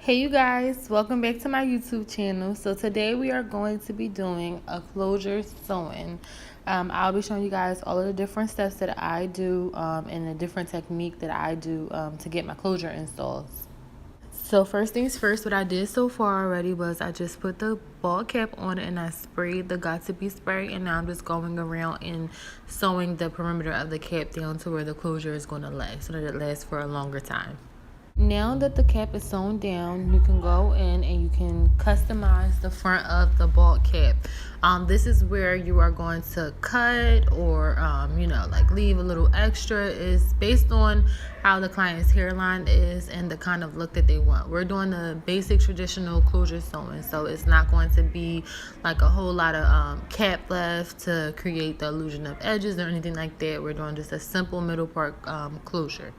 Hey you guys, welcome back to my YouTube channel. So today we are going to be doing a closure sewing. I'll be showing you guys all of the different steps that I do and the different technique that I do to get my closure installs. So first things first, what I did so far already was I just put the ball cap on it and I sprayed the Got To Be spray, and now I'm just going around and sewing the perimeter of the cap down to where the closure is going to last so that it lasts for a longer time. Now that the cap is sewn down, you can go in and you can customize the front of the ball cap. This is where you are going to cut or, like leave a little extra. Is based on how the client's hairline is and the kind of look that they want. We're doing the basic traditional closure sewing, so it's not going to be like a whole lot of cap left to create the illusion of edges or anything like that. We're doing just a simple middle part closure.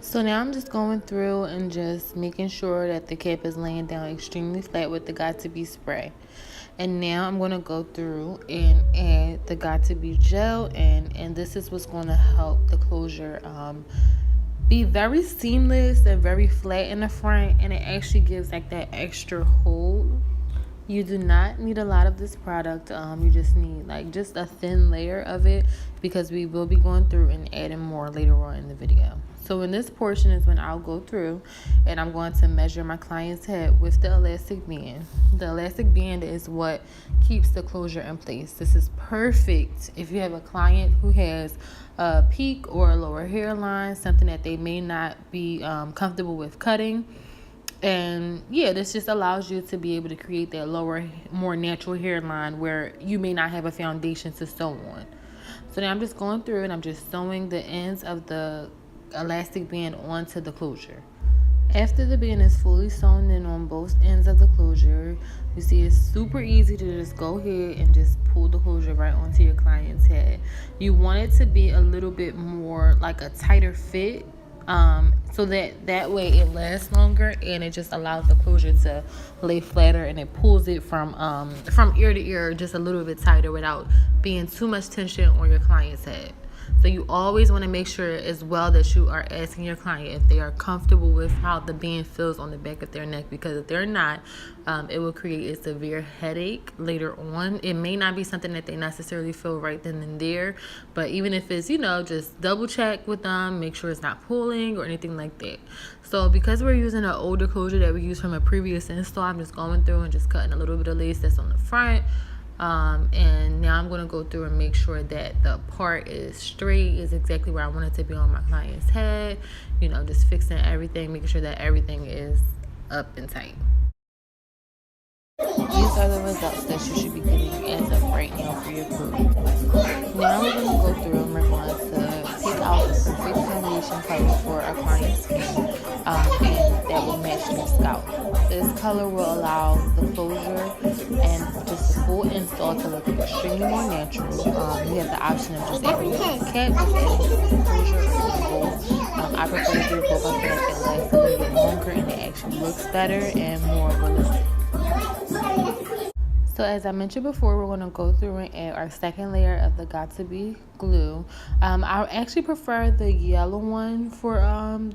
So now I'm just going through and just making sure that the cap is laying down extremely flat with the Got To Be spray. And now I'm going to go through and add the Got To Be gel, and this is what's going to help the closure be very seamless and very flat in the front, and it actually gives like that extra hold. You do not need a lot of this product. You just need like just a thin layer of it, because we will be going through and adding more later on in the video. So in this portion is when I'll go through and I'm going to measure my client's head with the elastic band. The elastic band is what keeps the closure in place. This is perfect if you have a client who has a peak or a lower hairline, something that they may not be comfortable with cutting. And yeah, this just allows you to be able to create that lower, more natural hairline where you may not have a foundation to sew on. So now I'm just going through and I'm just sewing the ends of the elastic band onto the closure. After the band is fully sewn in on both ends of the closure, you see it's super easy to just go ahead and just pull the closure right onto your client's head. You want it to be a little bit more like a tighter fit, so that way it lasts longer and it just allows the closure to lay flatter, and it pulls it from ear to ear just a little bit tighter without being too much tension on your client's head. So you always want to make sure as well that you are asking your client if they are comfortable with how the band feels on the back of their neck, because if they're not, it will create a severe headache later on. It may not be something that they necessarily feel right then and there, but even if it's, just double check with them, make sure it's not pulling or anything like that. So because we're using an older closure that we used from a previous install, I'm just going through and just cutting a little bit of lace that's on the front. And now I'm going to go through and make sure that the part is straight, is exactly where I want it to be on my client's head. Just fixing everything, making sure that everything is up and tight. These are the results that you should be getting as of right now for your crew. Now we're going to go through and we're going to pick out the perfect foundation color for our client's skin, and that will match their scalp. This color will allow the closure and just the full install to look extremely more natural. You have the option of just adding the cap, just adding the closure, or both. I prefer to do both. I feel like it lasts a little bit longer and it actually looks better and more realistic. So as I mentioned before, we're going to go through and add our second layer of the Got To Be glue. I actually prefer the yellow one for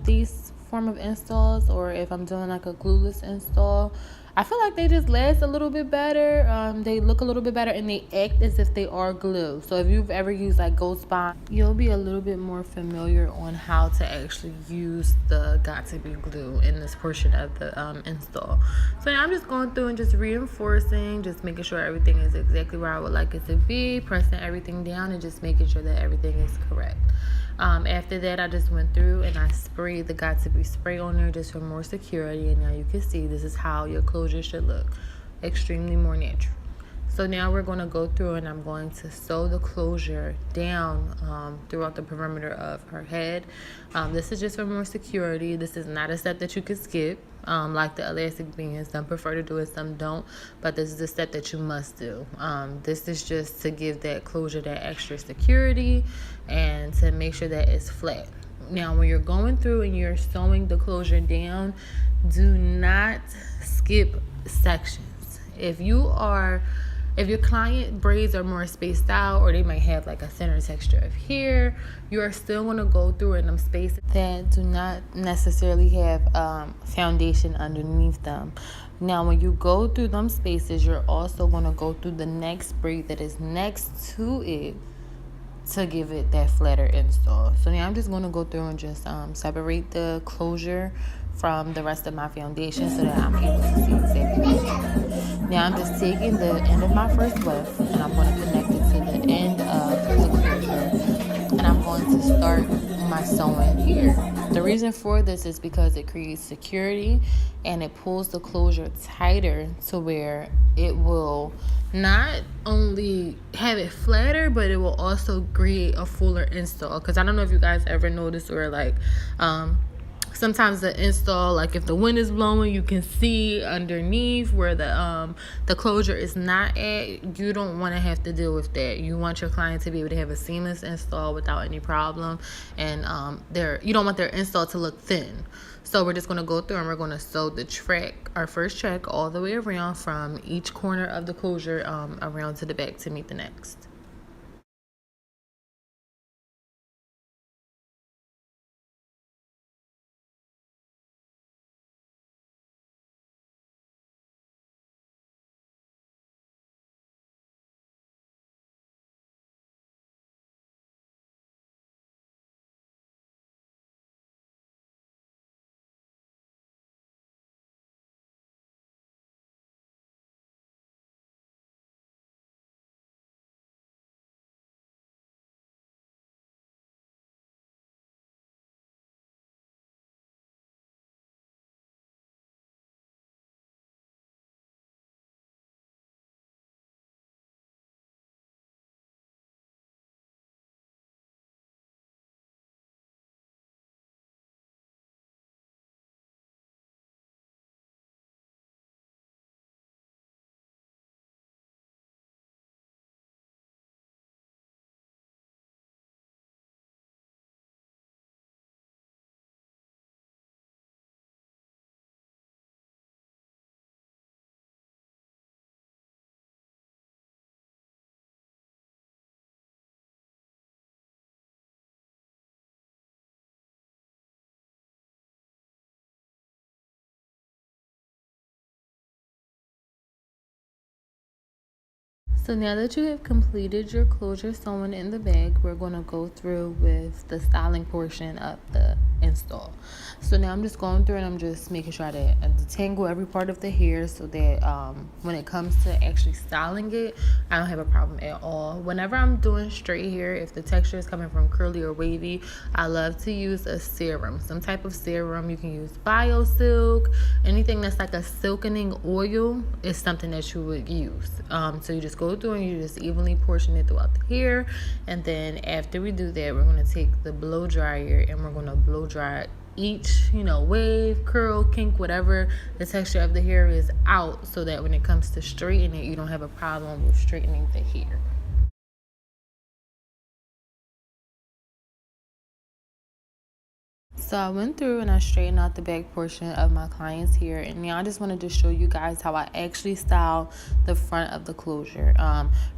these form of installs, or if I'm doing like a glueless install. I feel like they just last a little bit better. They look a little bit better and they act as if they are glue. So if you've ever used like Ghost Bond, you'll be a little bit more familiar on how to actually use the Got To Be glue in this portion of the install. So now I'm just going through and just reinforcing, just making sure everything is exactly where I would like it to be, pressing everything down and just making sure that everything is correct. After that, I just went through and I sprayed the Got To Be spray on there just for more security, and now you can see this is how your closure should look, extremely more natural. So now we're going to go through and I'm going to sew the closure down throughout the perimeter of her head. This is just for more security. This is not a step that you can skip, like the elastic bands. Some prefer to do it, some don't, but this is a step that you must do. This is just to give that closure that extra security and to make sure that it's flat. Now when you're going through and you're sewing the closure down, do not skip sections. If you are If your client braids are more spaced out, or they might have like a thinner texture of hair, you are still going to go through in them spaces that do not necessarily have foundation underneath them. Now, when you go through them spaces, you're also going to go through the next braid that is next to it to give it that flatter install. So now I'm just going to go through and just separate the closure from the rest of my foundation so that I'm able to see exactly what I'm doing. Now I'm just taking the end of my first weft and I'm going to connect it to the end of the closure, and I'm going to start my sewing here. The reason for this is because it creates security and it pulls the closure tighter to where it will not only have it flatter, but it will also create a fuller install. Because I don't know if you guys ever noticed where like sometimes the install, like if the wind is blowing, you can see underneath where the closure is not at. You don't want to have to deal with that. You want your client to be able to have a seamless install without any problem, and you don't want their install to look thin. So we're just going to go through and we're going to sew the track, our first track, all the way around from each corner of the closure around to the back to meet the next. So now that you have completed your closure sewing in the bag, we're going to go through with the styling portion of the install. So now I'm just going through and I'm just making sure that I detangle every part of the hair so that when it comes to actually styling it, I don't have a problem at all. Whenever I'm doing straight hair, if the texture is coming from curly or wavy, I love to use a serum, some type of serum. You can use BioSilk, anything that's like a silkening oil is something that you would use. So you just go through and you just evenly portion it throughout the hair, and then after we do that, we're going to take the blow dryer and we're going to blow dry each wave, curl, kink, whatever the texture of the hair is out, so that when it comes to straightening it, you don't have a problem with straightening the hair. So I went through and I straightened out the back portion of my client's hair, and now I just wanted to show you guys how I actually style the front of the closure.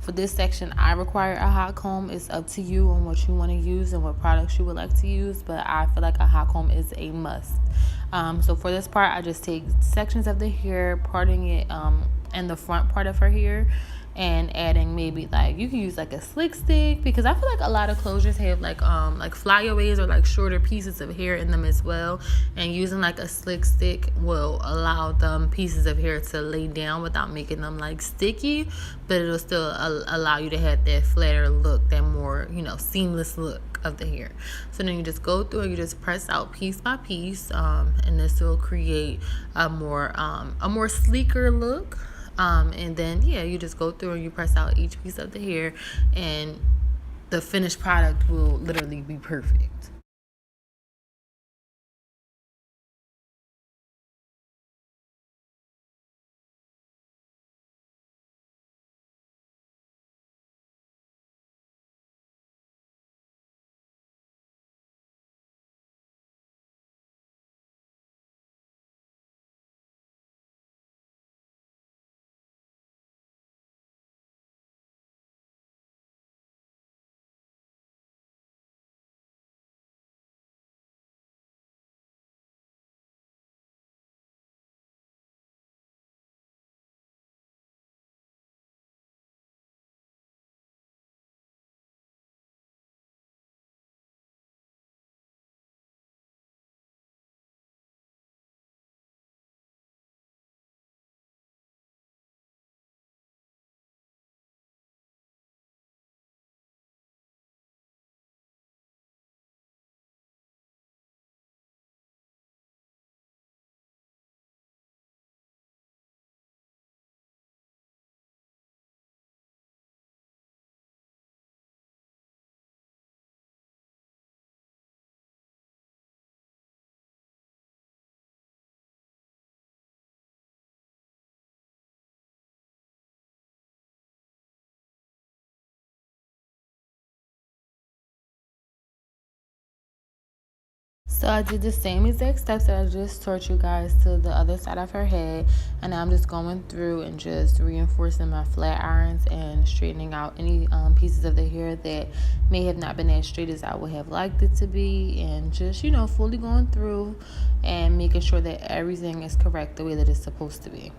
For this section, I require a hot comb. It's up to you on what you want to use and what products you would like to use, but I feel like a hot comb is a must. So for this part, I just take sections of the hair, parting it in the front part of her hair, and adding maybe like you can use like a slick stick, because I feel like a lot of closures have like flyaways or like shorter pieces of hair in them as well, and using like a slick stick will allow them pieces of hair to lay down without making them like sticky, but it'll still allow you to have that flatter look, that more seamless look of the hair. So then you just go through and you just press out piece by piece, and this will create a more sleeker look. And then you just go through and you press out each piece of the hair, and the finished product will literally be perfect. So I did the same exact steps that I just taught you guys to the other side of her head, and now I'm just going through and just reinforcing my flat irons and straightening out any pieces of the hair that may have not been as straight as I would have liked it to be, and just fully going through and making sure that everything is correct the way that it's supposed to be.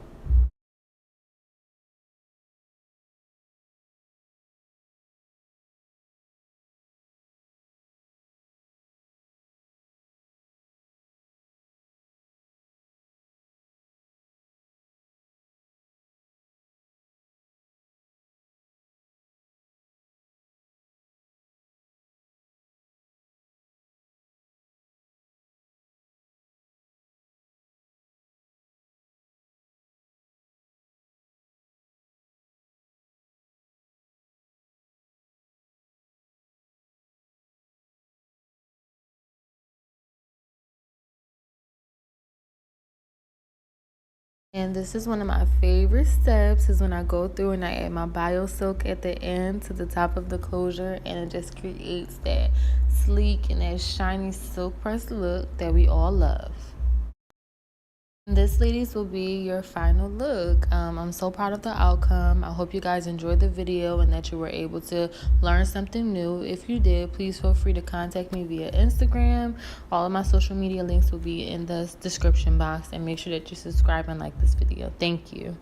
And this is one of my favorite steps, is when I go through and I add my bio silk at the end to the top of the closure, and it just creates that sleek and that shiny silk press look that we all love. This, ladies, will be your final look. I'm so proud of the outcome. I hope you guys enjoyed the video and that you were able to learn something new. If you did, please feel free to contact me via Instagram. All of my social media links will be in the description box, and make sure that you subscribe and like this video. Thank you.